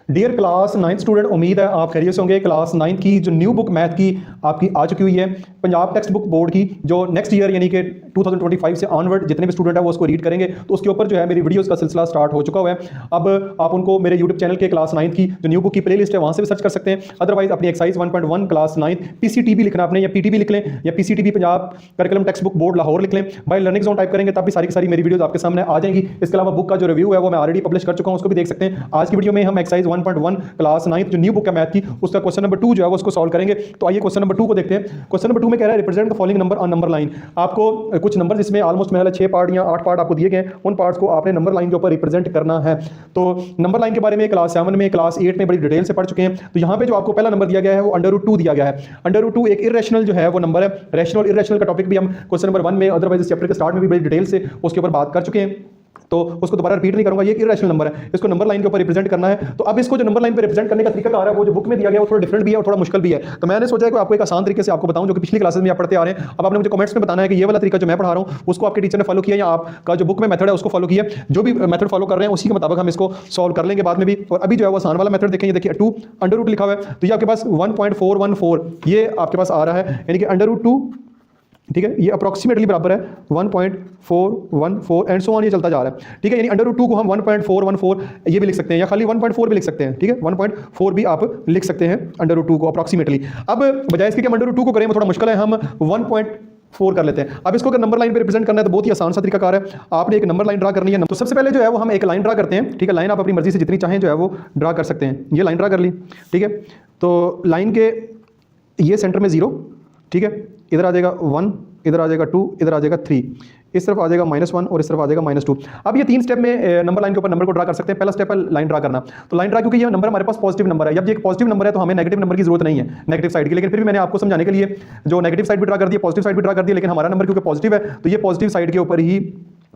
Dear class 9th student, उम्मीद है आप खैरियत से होंगे। क्लास 9th की जो न्यू बुक मैथ की आपकी आ चुकी हुई है, पंजाब टेक्स्ट बुक बोर्ड की, जो नेक्स्ट ईयर यानी कि 2025 से ऑनवर्ड जितने भी स्टूडेंट है वो उसको रीड करेंगे, तो उसके ऊपर जो है मेरी वीडियोस का सिलसिला स्टार्ट हो चुका हुआ है। अब आप उनको मेरे यूट्यूब चैनल के क्लास 9th की जो न्यू बुक की प्लेलिस्ट है वहाँ से भी सर्च कर सकते हैं। अदरवाइज अपनी एक्सरसाइज 1.1 क्लास 9th PCTB लिखना आपने, या PTB लिख लें, या PCTB Punjab curriculum text book board Lahore लिख लें। बाय लर्निंग जोन टाइप करेंगे तब भी सारी की सारी मेरी वीडियोस आपके सामने आ जाएंगी। इसके अलावा बुक का जो रिव्यू है वो मैं ऑलरेडी पब्लिश कर चुका हूँ, उसको भी देख सकते हैं। आज की वीडियो में हम एक्सरसाइज 1.1 क्लास 9th जो न्यू बुक है मैथ की, उसका क्वेश्चन नंबर 2 जो है वो उसको सॉल्व करेंगे। तो आइए क्वेश्चन नंबर 2 को देखते हैं। क्वेश्चन नंबर 2 में कह रहा है represent the following number on number line. आपको कुछ नंबर जिसमें ऑलमोस्ट मेरे 6 पार्ट या 8 पार्ट आपको दिए गए, उन पार्ट्स को आपने नंबर लाइन के ऊपर रिप्रेजेंट करना है। तो नंबर लाइन के बारे में क्लास 7 में, क्लास 8 में बड़ी डिटेल से पढ़ चुके हैं। तो यहाँ पे जो आपको पहला नंबर दिया गया है वो √2 दिया गया है। √2 एक इरेशनल जो है वो नंबर है। रैशनल इरेशनल का टॉपिक भी हम क्वेश्चन नंबर 1 में, अदरवाइज इस चैप्टर के स्टार्ट में भी बड़ी डिटेल से उसके ऊपर बात कर चुके हैं, तो उसको दोबारा रिपीट नहीं करूंगा। ये एक इरेशनल नंबर है, इसको नंबर लाइन के ऊपर रिप्रेजेंट करना है। तो अब इसको जो नंबर लाइन पे रिप्रेजेंट करने का तरीका आ रहा है वो जो बुक में दिया गया है वो थोड़ा डिफरेंट भी है और थोड़ा मुश्किल भी है। तो मैंने सोचा है कि आपको एक आसान तरीके से आपको बताऊं, जो कि पिछली क्लासेस में आप पढ़ते आ रहे हैं। अब आपने मुझे कमेंट्स में बताना है कि ये वाला तरीका जो मैं पढ़ा रहा हूं उसको आपके टीचर ने फॉलो किया या आपका जो बुक में मेथड है उसको फॉलो किया। जो भी मेथड फॉलो कर रहे हैं उसी के मुताबिक हम इसको सॉल्व कर लेंगे बाद में भी। और अभी जो है वो आसान वाला मेथड देखें, ये देखिए 2 √2 लिखा हुआ है, तो ये आपके पास 1.414 ये आपके पास आ रहा है, यानी कि √2, ठीक है, ये अप्रॉक्सीमेटली बराबर है 1.414 एंड सो ऑन, ये चलता जा रहा है। ठीक है, यानी √2 को हम 1.414 ये भी लिख सकते हैं, या खाली 1.4 भी लिख सकते हैं। ठीक है, 1.4 भी आप लिख सकते हैं √2 को अप्रॉक्सीमेटली। अब बजाय इसके कि हम √2 को करें वो थोड़ा मुश्किल है, हम 1.4 कर लेते हैं। अब इसको अगर नंबर लाइन पे रिप्रेजेंट करना है तो बहुत ही आसान सा तरीकाकार है। आपने एक नंबर लाइन ड्रा करनी है। तो सबसे पहले जो है वो हम एक लाइन ड्रा करते हैं। ठीक है, लाइन आप अपनी मर्जी से जितनी चाहें जो है वो ड्रा कर सकते हैं। ये लाइन ड्रा कर ली, ठीक है। तो लाइन के ये सेंटर में 0, ठीक है, इधर आ जाएगा 1, इधर आ जाएगा 2, इधर आ जाएगा 3, इस तरफ आ जाएगा -1 और इस तरफ आ जाएगा -2। अब ये 3 स्टेप में नंबर लाइन के ऊपर नंबर को ड्रा कर सकते हैं। पहला स्टेप है लाइन ड्रा करना। तो लाइन ड्रा, क्योंकि ये नंबर हमारे पास पॉजिटिव नंबर है, जब ये एक पॉजिटिव नंबर है तो हमें नेगेटिव नंबर की जरूरत नहीं है, नेगेटिव साइड की। लेकिन फिर भी मैंने आपको समझाने के लिए जो नेगेटिव साइड भी ड्रा कर दी, पॉजिटिव साइड भी ड्रा कर दी, लेकिन हमारा नंबर क्योंकि पॉजिटिव है तो ये पॉजिटिव साइड के ऊपर ही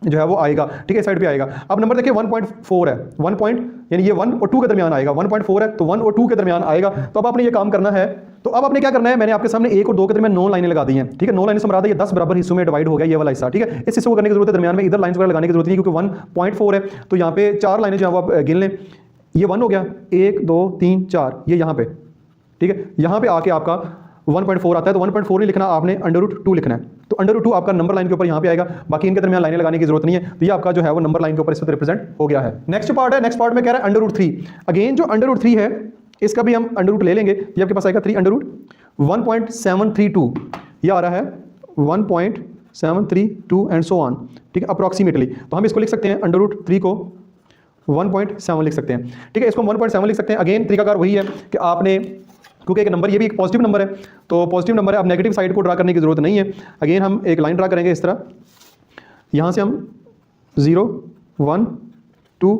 जो है वो आएगा। ठीक है, साइड पे आएगा। अब नंबर देखिए 1.4 है, 1 पॉइंट यानी ये 1 और 2 के दरमियान आएगा। 1.4 है तो 1 और 2 के दरमियान आएगा। तो अब आपने ये काम करना है। तो अब आपने क्या करना है, मैंने आपके सामने 1 और 2 के दरमियान 9 लाइनें लगा दी हैं। ठीक है, 9 लाइनें से मराद है ये 10 बराबर हिस्सों में डिवाइड हो गया ये वाला हिस्सा। ठीक है, इस हिस्से को करने की जरूरत है, दरमियान में इधर लाइन्स वगैरह लगाने की जरूरत नहीं, क्योंकि 1.4 है। तो यहाँ पे 4 लाइनें जो है वो आप गिन लें। ये 1 हो गया, 1 2 3 4, ये यहाँ पे। ठीक है, यहाँ पे आके आपका 1.4 आता है, तो 1.4 नहीं लिखना, आपने √2 लिखना है। तो √2 आपका नंबर लाइन के ऊपर यहाँ पे आएगा, बाकी इनके दरमियान लाइनें लगाने की जरूरत नहीं है। तो ये आपका जो है वो नंबर लाइन के ऊपर इस वक्त रिप्रेजेंट हो गया है। नेक्स्ट पार्ट है, नेक्स्ट पार्ट में कह रहा है √3। अगेन जो √3 है इसका भी हम √ ले लेंगे। ये आपके पास आएगा 3 √ 1.732, ये आ रहा है 1.732 एंड सो ऑन। ठीक है, अप्रॉक्सीमेटली। तो हम इसको लिख सकते हैं √3 को 1.7 लिख सकते हैं। ठीक है, इसको 1.7 लिख सकते हैं। अगेन तरीकाकार वही है कि आपने, क्योंकि एक नंबर ये भी एक पॉजिटिव नंबर है, तो पॉजिटिव नंबर है, अब नेगेटिव साइड को ड्रा करने की जरूरत नहीं है। अगेन हम एक लाइन ड्रा करेंगे इस तरह, यहाँ से हम 0 1 2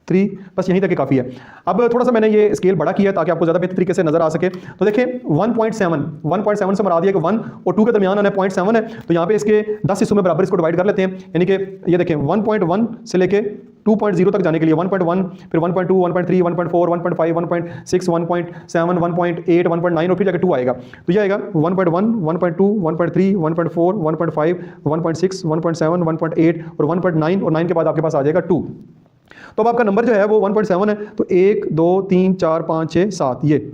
3, बस यहीं तक ही काफ़ी है। अब थोड़ा सा मैंने ये स्केल बड़ा किया ताकि आपको ज़्यादा बेहतर तरीके से नजर आ सके। तो देखिए 1.7 से मराद है कि 1 और 2 के दरमियान आना 0.7 है। तो यहाँ पे इसके 10 हिस्सों में बराबर इसको डिवाइड कर लेते हैं, यानी कि ये देखें 1.1 से लेके 2.0 तक जाने के लिए 1.1, फिर 1.2, 1.3, 1.4, 1.5, 1.6, 1.7, 1.8, 1.9 और फिर जाकर 2 आएगा। तो ये आएगा 1.1, 1.2, 1.3, 1.4, 1.5, 1.6, 1.7, 1.8 और 1.9, और 9 के बाद आपके पास आ जाएगा 2। तो अब आपका नंबर जो है वो 1.7 है। तो 1 2 3 4 5 6 7, ये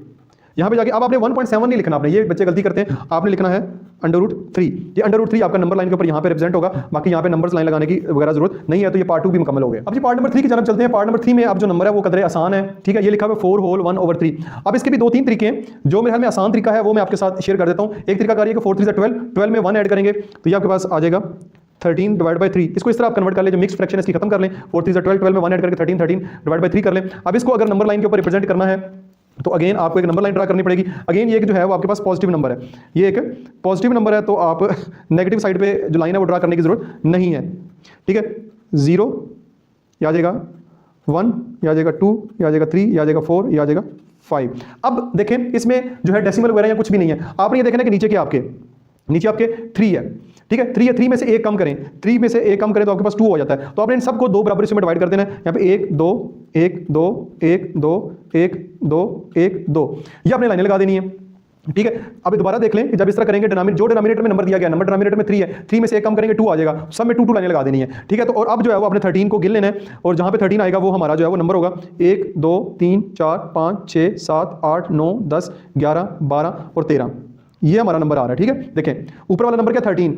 यहाँ पे जाके अब आपने 1.7 नहीं लिखना, आपने, ये बच्चे गलती करते हैं, आपने लिखना है √3। ये √3 आपका नंबर लाइन के ऊपर यहाँ पे रिप्रेजेंट होगा, बाकी यहाँ पे नंबर्स लाइन लगाने की वगैरह जरूरत नहीं है। तो ये पार्ट 2 भी मुकम्मल हो गया। अब ये पार्ट नंबर 3 की जानब चलते हैं। पार्ट नंबर 3 में अब जो नंबर है वो कदरे आसान है। ठीक है, ये लिखा हुआ 4 होल 1/3। अब इसके भी 2-3 तरीके हैं। जो मेरे ख्याल में आसान तरीका है वो मैं आपके साथ शेयर कर देता हूँ। एक तरीका करिए कि 4 3 12, 12 में 1 ऐड करेंगे तो ये आपके पास आ जाएगा 13/3। इसको इस तरह आप कन्वर्ट कर लें, जो मिक्स फ्रैक्शन है इसकी खत्म कर लें। 4 3 12, 12 में 1 ऐड करके 13/3 कर लें। अब इसको अगर नंबर लाइन के ऊपर रिप्रेजेंट करना है तो अगेन आपको एक नंबर लाइन ड्रा करनी पड़ेगी। अगेन ये एक जो है वो आपके पास पॉजिटिव नंबर है, ये एक पॉजिटिव नंबर है, तो आप नेगेटिव साइड पे जो लाइन है वो ड्रा करने की जरूरत नहीं है। ठीक है, 0 या आ जाएगा 1, या आ जाएगा 2, या आ जाएगा 3, या आ जाएगा 4, या आ जाएगा 5। अब देखें इसमें जो है डेसिमल वगैरह या कुछ भी नहीं है। आपने ये देखना कि नीचे आपके 3 है। ठीक है, 3 है, 3 में से 1 कम करें, 3 में से 1 कम करें तो आपके पास 2 हो जाता है। तो आपने इन सबको 2 बराबर हिस्सों में डिवाइड कर देना है। यहाँ पे 1 2 1 2 1 2 1 2 1 2, ये आपने लाइनें लगा देनी है। ठीक है। अब दोबारा देख लें कि जब इस तरह करेंगे जो डिनोमिनेटर में नंबर दिया गया, नंबर डिनोमिनेटर में 3 है, 3 में से एक कम करेंगे 2 आ जाएगा, सब में 2 लाइनें लगा देनी है। ठीक है। तो और अब जो है वो अपने 13 को गिन लेना है और जहां पे 13 आएगा वो हमारा जो है वो नंबर होगा 1 2 3 4 5 6 7 8 9 10 11 12 और 13। ये हमारा नंबर आ रहा है। ठीक है। देखें ऊपर वाला नंबर क्या 13,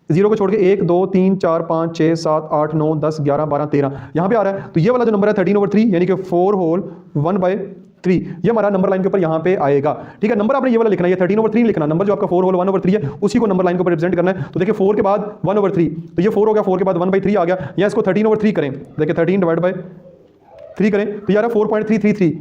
जीरो को छोड़ के 1 2 3 4 5 6 7 8 9 10 11 12 13 यहाँ पे आ रहा है। तो ये वाला जो नंबर है 13/3 यानी कि 4 होल 1/3 ये हमारा नंबर लाइन के ऊपर यहाँ पे आएगा। ठीक है। नंबर आपने ये वाला लिखना है, ये 13/3 लिखना, नंबर जो आपका 4 होल 1/3 है उसी को नंबर लाइन के ऊपर रिप्रेजेंट करना है। तो देखिए 4 के बाद 1/3 तो ये 4 हो गया, 4 के बाद 1/3 आ गया, या इसको 13/3 करें, देखिए 13/3 करें तो यार 4.33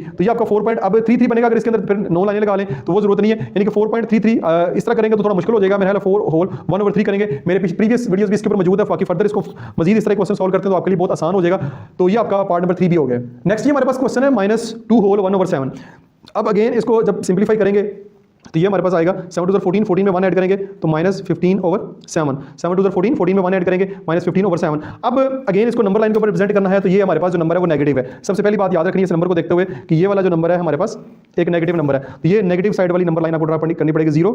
तो ये आपका 4. अब 33 बनेगा, अगर इसके अंदर फिर 9 लाइनें लगा लें तो वो जरूरत नहीं है, यानी कि 4.33 इस तरह करेंगे तो थोड़ा मुश्किल हो जाएगा। मेरा 4 होल 1/3 करेंगे, मेरे प्रीवियस वीडियोस भी इसके ऊपर मौजूद है, बाकी फर्दर इसको मजीद इस तरह क्वेश्चन सॉल्व करते हैं तो आपके लिए बहुत आसान हो जाएगा। तो ये आपका पार्ट नंबर 3 भी हो गया। नेक्स्ट ये हमारे पास क्वेश्चन है -2 होल 1/7। अब अगेन इसको जब सिंप्लीफाई करेंगे तो ये हमारे पास आएगा 7 2 14, 14 में 1 ऐड करेंगे तो -15/7, 7 2 14, 14 में 1 ऐड करेंगे -15/7। अब अगेन इसको नंबर लाइन के ऊपर रिप्रेजेंट करना है तो ये हमारे पास जो नंबर है वो नेगेटिव है। सबसे पहली बात याद रखनी है इस नंबर को देखते हुए कि ये वाला जो नंबर है हमारे पास एक नेगेटिव नंबर है, तो ये नेगेटिव साइड वाली नंबर लाइन आपको ड्रा करनी पड़ेगी। 0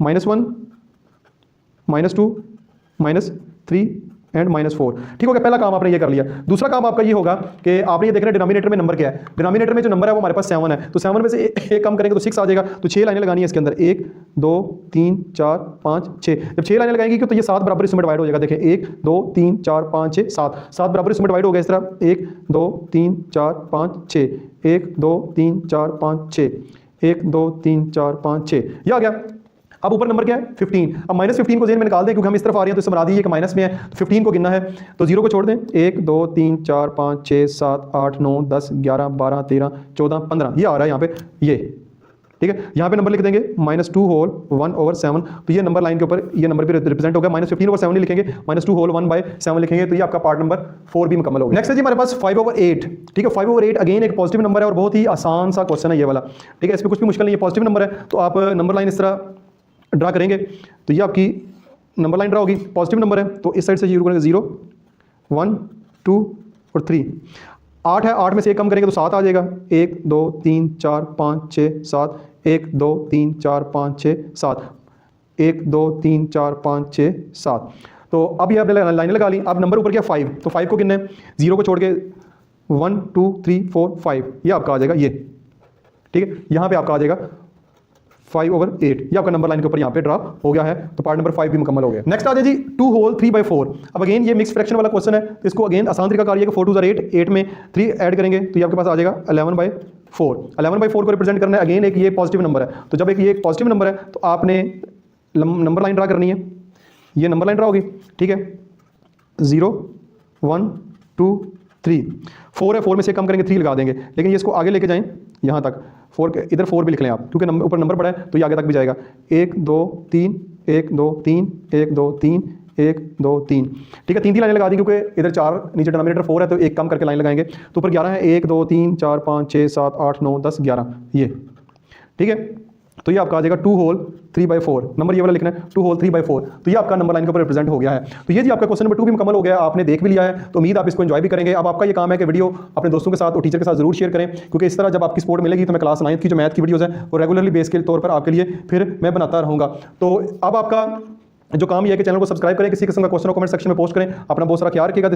-1 -2 -3 एंड -4। ठीक हो गया, पहला काम आपने ये कर लिया। दूसरा काम आपका ये होगा कि आपने ये देखना है डिनोमिनेटर में नंबर क्या है। डिनोमिनेटर में जो नंबर है वो हमारे पास 7 है, तो 7 में से एक कम करेंगे तो 6 आ जाएगा, तो 6 लाइनें लगानी है इसके अंदर, 1 2 3 4 5 6। जब 6 लाइनें लगाएंगे तो ये 7 बराबर इसमें डिवाइड हो जाएगा। देखिए 1 2 3 4 5 6 7 बराबर इसमें डिवाइड हो गया इस तरह, 1 2 3 4 5 6, 1 2 3 4 5 6, 1 2 3 4 5 6, ये आ गया। अब ऊपर नंबर क्या है 15। अब -15 को जेन में निकाल दें क्योंकि हम इस तरफ आ रहे हैं तो इससे मरादी है कि माइनस में है, तो 15 को गिनना है तो 0 को छोड़ दें, 1 2 3 4 5 6 7 8 9 10 11 12 13 14 15 ये आ रहा है यहाँ पे ये। ठीक है। यहाँ पे नंबर लिख देंगे -2 होल 1/7, तो ये नंबर लाइन के ऊपर ये नंबर भी रिप्रेजेंट होगा। -15/7 नहीं लिखेंगे, -2 होल 1/7 लिखेंगे, तो ये आपका पार्ट नंबर 4 भी मुकम्मल होगा। नेक्स्ट है जी हमारे पास 5/8। ठीक है। 5/8 अगेन एक पॉजिटिव नंबर है और बहुत ही आसान सा क्वेश्चन है ये वाला। ठीक है। इसमें कुछ भी मुश्किल नहीं है, पॉजिटिव नंबर है तो आप नंबर लाइन इस तरह ड्रा करेंगे तो ये आपकी नंबर लाइन ड्रा होगी, पॉजिटिव नंबर है तो इस साइड से शुरू करेंगे 0 1 2 और 3। 8 है, 8 में से एक कम करेंगे तो 7 आ जाएगा, 1 2 3 4 5 6 7, 1 2 3 4 5 6 7, 1 2 3 4 5 6 7। तो अब ये आपने लाइनें लगा ली। अब नंबर ऊपर क्या 5, तो 5 को गिनना है, 0 को छोड़ के 1 2 3 4 5 ये आपका आ जाएगा ये। ठीक है। यहाँ पे आपका आ जाएगा 5/8, ये आपका नंबर लाइन के ऊपर यहाँ पे ड्रा हो गया है, तो पार्ट नंबर 5 भी मुकम्मल हो गया। नेक्स्ट आ जाए जी 2 होल 3/4। अब अगेन ये मिक्स फ्रैक्शन वाला क्वेश्चन है, तो इसको अगेन आसान तरीका कार्य 4 2 8, 8 में 3 ऐड करेंगे तो ये आपके पास आ जाएगा 11/4। 11/4 को रिप्रेजेंट करना है, अगेन एक ये पॉजिटिव नंबर है, तो जब एक ये एक पॉजिटिव नंबर है तो आपने नंबर लाइन ड्रा करनी है, ये नंबर लाइन ड्रा होगी। ठीक है। 0 1 2 3, 4 है, 4 में से कम करेंगे 3 लगा देंगे, लेकिन ये इसको आगे लेके जाएं यहाँ तक, 4 इधर 4 भी लिख लें आप क्योंकि नंबर ऊपर नंबर पड़ा है तो ये आगे तक भी जाएगा। 1 2 3 1 2 3 1 2 3 1 2 3। ठीक है। 3 लाइनें लगा दी क्योंकि इधर 4 नीचे डिनोमिनेटर 4 है तो एक कम करके लाइन लगाएंगे, तो ऊपर 11 है, 1 2 3 4 5 6 7 8 9 10 11 ये। ठीक है। तो ये आपका आ जाएगा 2 होल 3/4, नंबर ये वाला लिखना है 2 होल 3/4, तो ये आपका नंबर लाइन के ऊपर रिप्रेजेंट हो गया है। तो ये जी आपका क्वेश्चन नंबर 2 भी मुकम्मल हो गया, आपने देख भी लिया है, तो उम्मीद आप इसको एंजॉय भी करेंगे। अब आपका ये काम है कि वीडियो अपने दोस्तों के साथ और टीचर के साथ जरूर शेयर करें, क्योंकि इस तरह जब आपकी सपोर्ट मिलेगी तो मैं क्लास 9th की जो मैथ की वीडियोज़ हैं वो रेगुलरली बेस के तौर पर आपके लिए फिर मैं बनाता रहूँगा। तो अब आपका जो काम ये है कि चैनल को सब्सक्राइब करें, किसी किस्म का क्वेश्चन कमेंट सेक्शन में पोस्ट करें, अपना बहुत सारा ख्याल रखिएगा।